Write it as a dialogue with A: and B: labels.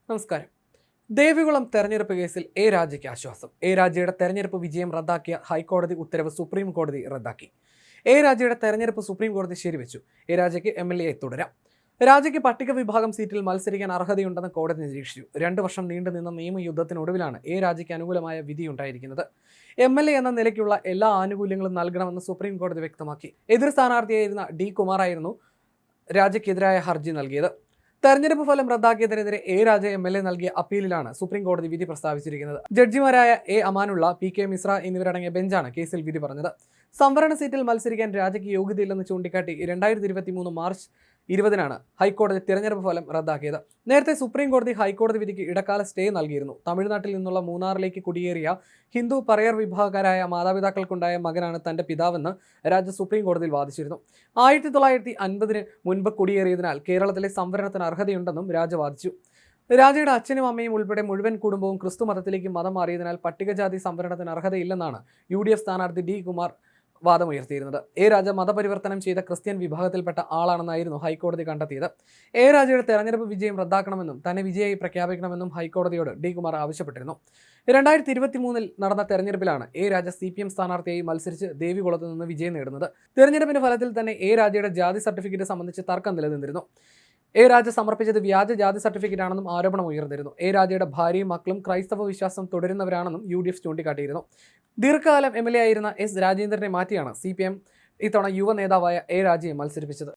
A: നമസ്കാരം. ദേവികുളം തെരഞ്ഞെടുപ്പ് കേസിൽ എ രാജയ്ക്ക് ആശ്വാസം. എ രാജയുടെ തെരഞ്ഞെടുപ്പ് വിജയം റദ്ദാക്കിയ ഹൈക്കോടതി ഉത്തരവ് സുപ്രീം കോടതി റദ്ദാക്കി. എ രാജയുടെ തെരഞ്ഞെടുപ്പ് സുപ്രീം കോടതി ശരിവെച്ചു. എ രാജയ്ക്ക് MLA തുടരാം. രാജയ്ക്ക് പട്ടിക വിഭാഗം സീറ്റിൽ മത്സരിക്കാൻ അർഹതയുണ്ടെന്ന് കോടതി നിരീക്ഷിച്ചു. 2 വർഷം നീണ്ടുനിന്ന നിയമയുദ്ധത്തിനൊടുവിലാണ് എ രാജയ്ക്ക് അനുകൂലമായ വിധിയുണ്ടായിരിക്കുന്നത്. MLA എന്ന നിലയ്ക്കുള്ള എല്ലാ ആനുകൂല്യങ്ങളും നൽകണമെന്ന് സുപ്രീം കോടതി വ്യക്തമാക്കി. എതിർ സ്ഥാനാർത്ഥിയായിരുന്ന D. കുമാറായിരുന്നു രാജയ്ക്കെതിരായ ഹർജി നൽകിയത്. തെരഞ്ഞെടുപ്പ് ഫലം റദ്ദാക്കിയതിനെതിരെ എ രാജ MLA നൽകിയ അപ്പീലിലാണ് സുപ്രീം കോടതി വിധി പ്രസ്താവിച്ചിരിക്കുന്നത്. ജഡ്ജിമാരായ A. അമാനുള്ള, PK മിശ്ര എന്നിവരടങ്ങിയ ബെഞ്ചാണ് കേസിൽ വിധി പറഞ്ഞത്. സംവരണ സീറ്റിൽ മത്സരിക്കാൻ രാജയ്ക്ക് യോഗ്യതയില്ലെന്ന് ചൂണ്ടിക്കാട്ടി 2023 മാർച്ച് 20-നാണ് ഹൈക്കോടതി തിരഞ്ഞെടുപ്പ് ഫലം റദ്ദാക്കിയത്. നേരത്തെ സുപ്രീം കോടതി ഹൈക്കോടതി വിധിക്ക് ഇടക്കാല സ്റ്റേ നൽകിയിരുന്നു. തമിഴ്നാട്ടിൽ നിന്നുള്ള മൂന്നാറിലേക്ക് കുടിയേറിയ ഹിന്ദു പറയർ വിഭാഗക്കാരായ മാതാപിതാക്കൾക്കുണ്ടായ മകനാണ് തന്റെ പിതാവെന്ന് രാജ സുപ്രീം കോടതിയിൽ വാദിച്ചിരുന്നു. 1950 മുൻപ് കുടിയേറിയതിനാൽ കേരളത്തിലെ സംവരണത്തിന് അർഹതയുണ്ടെന്നും രാജ വാദിച്ചു. രാജയുടെ അച്ഛനും അമ്മയും ഉൾപ്പെടെ മുഴുവൻ കുടുംബവും ക്രിസ്തു മതത്തിലേക്ക് മതം മാറിയതിനാൽ പട്ടികജാതി സംവരണത്തിന് അർഹതയില്ലെന്നാണ് UDF സ്ഥാനാർത്ഥി D. കുമാർ വാദമുയർത്തിയിരുന്നത്. എ രാജ മതപരിവർത്തനം ചെയ്ത ക്രിസ്ത്യൻ വിഭാഗത്തിൽപ്പെട്ട ആളാണെന്നായിരുന്നു ഹൈക്കോടതി കണ്ടെത്തിയത്. എ രാജയുടെ തെരഞ്ഞെടുപ്പ് വിജയം റദ്ദാക്കണമെന്നും തന്നെ വിജയായി പ്രഖ്യാപിക്കണമെന്നും ഹൈക്കോടതിയോട് D. കുമാർ ആവശ്യപ്പെട്ടിരുന്നു. 2023 നടന്ന തെരഞ്ഞെടുപ്പിലാണ് എ രാജ CPM സ്ഥാനാർത്ഥിയായി മത്സരിച്ച് ദേവികുളത്ത് നിന്ന് വിജയം നേടുന്നത്. തെരഞ്ഞെടുപ്പിന്റെ ഫലത്തിൽ തന്നെ എ രാജയുടെ ജാതി സർട്ടിഫിക്കറ്റ് സംബന്ധിച്ച് തർക്കം നിലനിന്നിരുന്നു. എ രാജ സമർപ്പിച്ചത് വ്യാജ ജാതി സർട്ടിഫിക്കറ്റ് ആണെന്നും ആരോപണം ഉയർന്നിരുന്നു. എ രാജയുടെ ഭാര്യയും മക്കളും ക്രൈസ്തവ വിശ്വാസം തുടരുന്നവരാണെന്നും UDF ചൂണ്ടിക്കാട്ടിയിരുന്നു. ദീർഘകാലം MLA ആയിരുന്ന S. രാജേന്ദ്രനെ മാറ്റിയാണ് CPM ഇത്തവണ യുവ നേതാവായ എ രാജയെ മത്സരിപ്പിച്ചത്.